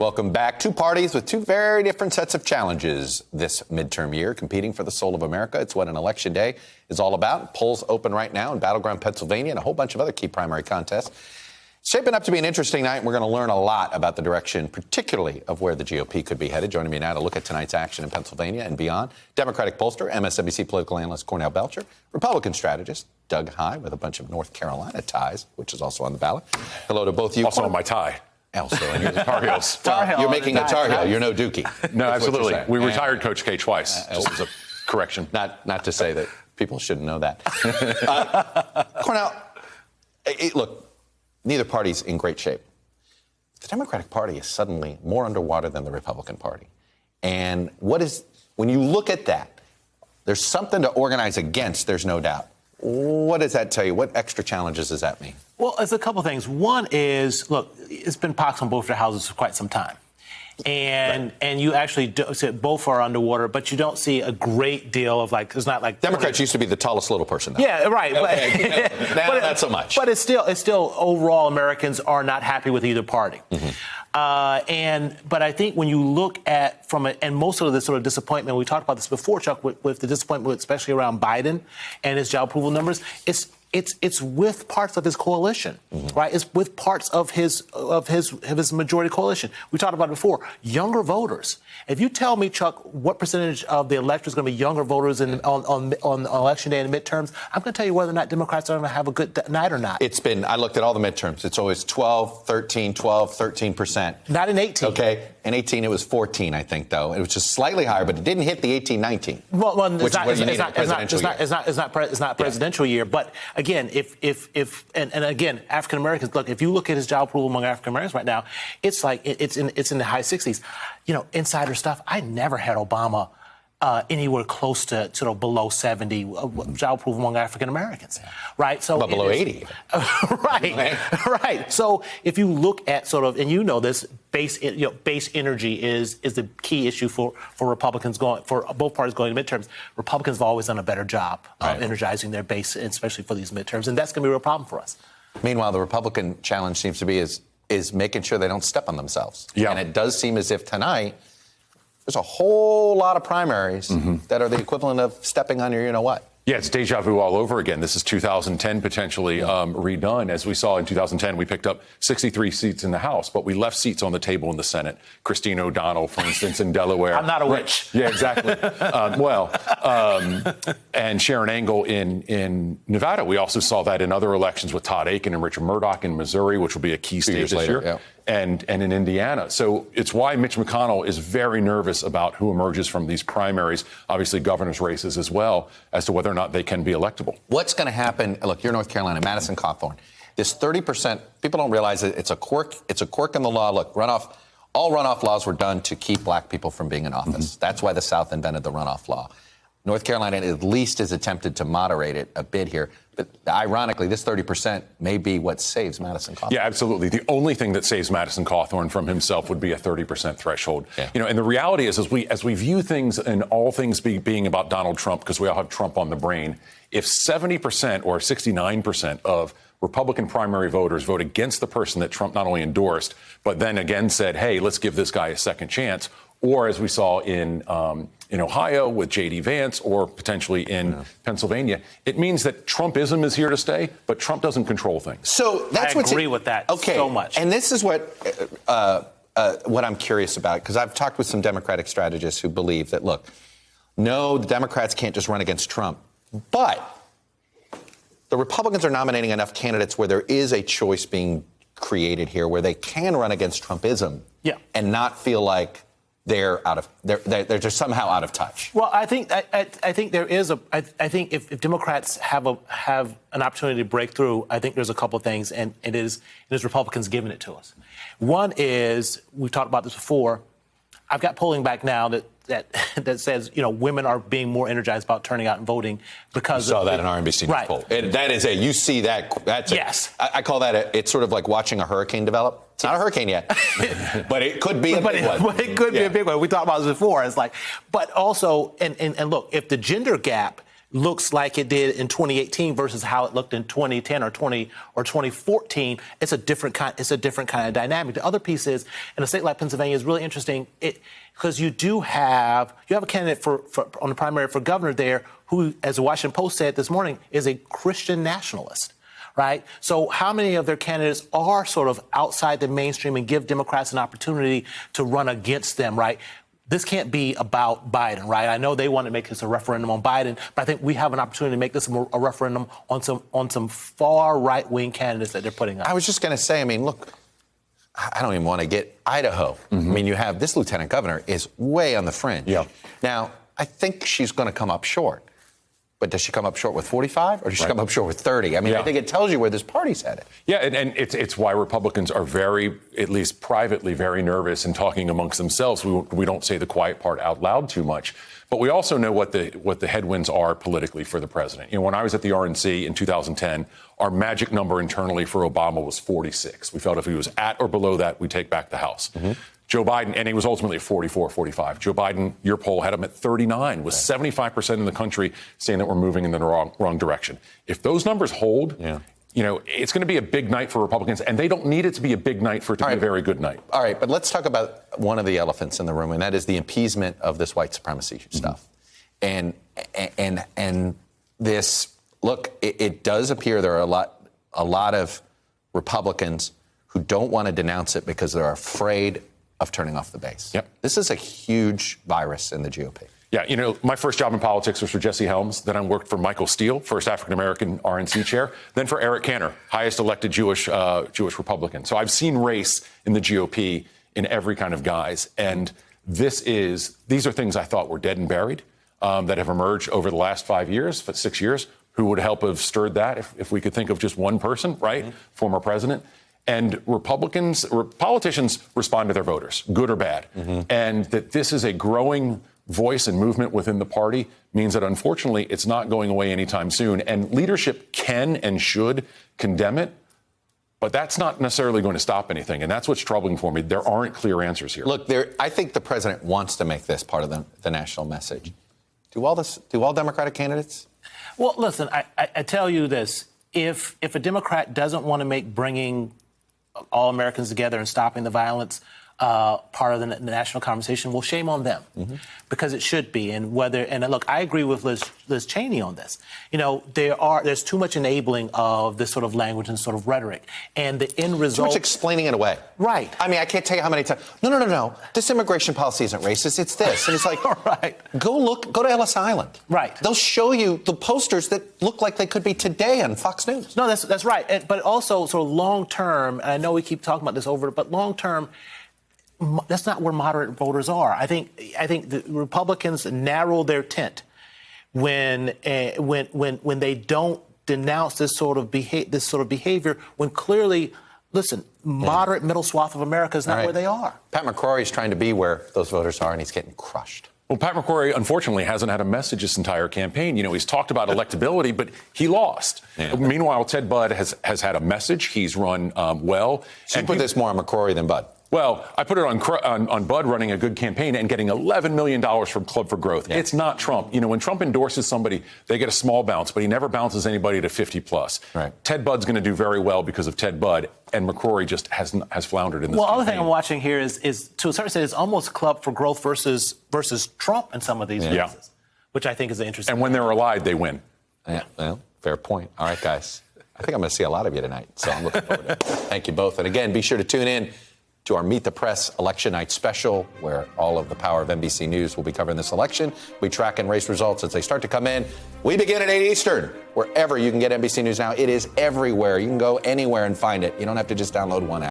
Welcome back. Two parties with two very different sets of challenges this midterm year, competing for the soul of America. It's what an election day is all about. Polls open right now in battleground Pennsylvania and a whole bunch of other key primary contests. It's shaping up to be an interesting night. We're going to learn a lot about the direction, particularly of where the GOP could be headed. Joining me now to look at tonight's action in Pennsylvania and beyond, Democratic pollster, MSNBC political analyst Cornell Belcher, Republican strategist Doug Heye with a bunch of North Carolina ties, which is also on the ballot. Hello to both of you. Also on my tie. Also, and you're the Tar Heels. You're making a Tar Heel. You're no Dookie. No, absolutely. We retired Coach K twice. Just as a correction. Not to say that people shouldn't know that. Cornell, look, neither party's in great shape. The Democratic Party is suddenly more underwater than the Republican Party. And when you look at that, there's something to organize against, there's no doubt. What does that tell you? What extra challenges does that mean? Well, it's a couple things. One is, look, it's been pox on both their houses for quite some time. And you actually both are underwater, but you don't see a great deal of it's not like Democrats used to be the tallest little person. Though. Yeah, right. Okay. Now, not so much. But it's still overall Americans are not happy with either party. Mm-hmm. But I think when you look at and most of the sort of disappointment, we talked about this before, Chuck, with the disappointment, especially around Biden and his job approval numbers, it's with parts of his coalition, mm-hmm. right? It's with parts of his majority coalition. We talked about it before. Younger voters. If you tell me, Chuck, what percentage of the electorate is going to be younger voters on election day and the midterms, I'm going to tell you whether or not Democrats are going to have a good night or not. I looked at all the midterms. It's always 13%. Not in 18. Okay. In 18, it was 14, I think, though. It was just slightly higher, but it didn't hit the 18-19. It's not presidential year. But again, again, African Americans, look, if you look at his job approval among African Americans right now, it's in the high 60s. You know, insider stuff. I never had Obama anywhere close to sort of below 70 job approval among African Americans, right? So but below 80, right. So if you look at sort of, and you know this, base energy is the key issue for Republicans for both parties going to midterms. Republicans have always done a better job of energizing their base, especially for these midterms, and that's going to be a real problem for us. Meanwhile, the Republican challenge seems to be is making sure they don't step on themselves. Yeah. And it does seem as if tonight there's a whole lot of primaries that are the equivalent of stepping on your you-know-what. Yeah, it's deja vu all over again. This is 2010 potentially redone. As we saw in 2010, we picked up 63 seats in the House, but we left seats on the table in the Senate. Christine O'Donnell, for instance, in Delaware. I'm not a witch. Yeah, exactly. And Sharon Angle in Nevada. We also saw that in other elections with Todd Akin and Richard Murdoch in Missouri, which will be a key state this year. Yeah. And in Indiana. So it's why Mitch McConnell is very nervous about who emerges from these primaries, obviously governor's races as well, as to whether or not they can be electable. What's going to happen? Look, you're North Carolina, Madison Cawthorn. This 30%, people don't realize it. It's a quirk in the law. Look, all runoff laws were done to keep black people from being in office. Mm-hmm. That's why the South invented the runoff law. North Carolina at least has attempted to moderate it a bit here. But ironically, this 30% may be what saves Madison Cawthorn. Yeah, absolutely. The only thing that saves Madison Cawthorn from himself would be a 30% threshold. Yeah. You know, and the reality is, as we view things and all things being about Donald Trump, because we all have Trump on the brain, if 70% or 69% of Republican primary voters vote against the person that Trump not only endorsed, but then again said, hey, let's give this guy a second chance, or as we saw in Ohio with J.D. Vance, or potentially in Pennsylvania, it means that Trumpism is here to stay, but Trump doesn't control things. So I agree with that so much. And this is what I'm curious about, because I've talked with some Democratic strategists who believe that, look, no, the Democrats can't just run against Trump, but the Republicans are nominating enough candidates where there is a choice being created here where they can run against Trumpism and not feel like they're just somehow out of touch. Well, I think there is I think if Democrats have an opportunity to break through, I think there's a couple of things, and it is Republicans giving it to us. One is, we've talked about this before, I've got polling back now that says, women are being more energized about turning out and voting because you saw that in our NBC News poll. And that is you see that. Yes. I call that it's sort of like watching a hurricane develop. It's not a hurricane yet, but it could be a big one. But it could be a big one. We talked about this before. It's but also, and look, if the gender gap looks like it did in 2018 versus how it looked in 2010 or 2014, it's a different kind of dynamic. The other piece is, in a state like Pennsylvania, is really interesting because you have a candidate for on the primary for governor there who, as the Washington Post said this morning, is a Christian nationalist. Right? So how many of their candidates are sort of outside the mainstream and give Democrats an opportunity to run against them, right? This can't be about Biden, right? I know they want to make this a referendum on Biden, but I think we have an opportunity to make this a referendum on some far right-wing candidates that they're putting up. I was just going to say, I mean, look, I don't even want to get Idaho. I mean, you have this lieutenant governor is way on the fringe. Yeah. Now, I think she's going to come up short. But does she come up short with 45 or does she come up short with 30? I mean, I think it tells you where this party's headed. Yeah, and it's why Republicans are very, at least privately, very nervous and talking amongst themselves. We don't say the quiet part out loud too much. But we also know what the headwinds are politically for the president. You know, when I was at the RNC in 2010, our magic number internally for Obama was 46. We felt if he was at or below that, we'd take back the House. Mm-hmm. Joe Biden, and he was ultimately at 44, 45. Joe Biden, your poll had him at 39, with 75% in the country saying that we're moving in the wrong direction. If those numbers hold, you know, it's going to be a big night for Republicans, and they don't need it to be a big night for it to be a very good night. All right, but let's talk about one of the elephants in the room, and that is the appeasement of this white supremacy stuff. And this, look, it does appear there are a lot of Republicans who don't want to denounce it because they're afraid of turning off the base. Yep. This is a huge virus in the GOP. Yeah, you know, my first job in politics was for Jesse Helms. Then I worked for Michael Steele, first African-American RNC chair. Then for Eric Cantor, highest elected Jewish Republican. So I've seen race in the GOP in every kind of guise. And these are things I thought were dead and buried that have emerged over the last 5 years, 6 years. Who would help have stirred that if we could think of just one person, right? Mm-hmm. Former president. And politicians respond to their voters, good or bad. Mm-hmm. And that this is a growing voice and movement within the party means that, unfortunately, it's not going away anytime soon. And leadership can and should condemn it, but that's not necessarily going to stop anything. And that's what's troubling for me. There aren't clear answers here. Look, I think the president wants to make this part of the national message. Do all Democratic candidates? Well, listen, I tell you this. If a Democrat doesn't want to make bringing all Americans together and stopping the violence part of the national conversation, well, shame on them, because it should be. And look, I agree with Liz Cheney on this. You know, there's too much enabling of this sort of language and sort of rhetoric, and the end result. Too much explaining it away. Right. I mean, I can't tell you how many times. No. This immigration policy isn't racist. It's this, and it's like, right. Go to Ellis Island. Right. They'll show you the posters that look like they could be today on Fox News. No, that's right. But also, sort of long term. And I know we keep talking about this but long term. That's not where moderate voters are. I think the Republicans narrow their tent when they don't denounce this sort of behavior. When clearly, listen, moderate middle swath of America is not where they are. Pat McCrory is trying to be where those voters are, and he's getting crushed. Well, Pat McCrory, unfortunately, hasn't had a message this entire campaign. You know, he's talked about electability, but he lost. Yeah. Meanwhile, Ted Budd has had a message. He's run well. So you put this more on McCrory than Budd? Well, I put it on Budd running a good campaign and getting $11 million from Club for Growth. Yeah. It's not Trump. You know, when Trump endorses somebody, they get a small bounce, but he never bounces anybody to 50 plus. Right. Ted Budd's going to do very well because of Ted Budd, and McCrory just has floundered in this campaign. Well, the other thing I'm watching here is to a certain extent, it's almost Club for Growth versus Trump in some of these cases, which I think is interesting. And when they're allied, they win. Yeah, well, fair point. All right, guys. I think I'm going to see a lot of you tonight, so I'm looking forward to it. Thank you both. And again, be sure to tune in to our Meet the Press Election Night special, where all of the power of NBC News will be covering this election. We track and race results as they start to come in. We begin at 8 Eastern, wherever you can get NBC News now. It is everywhere. You can go anywhere and find it. You don't have to just download one app.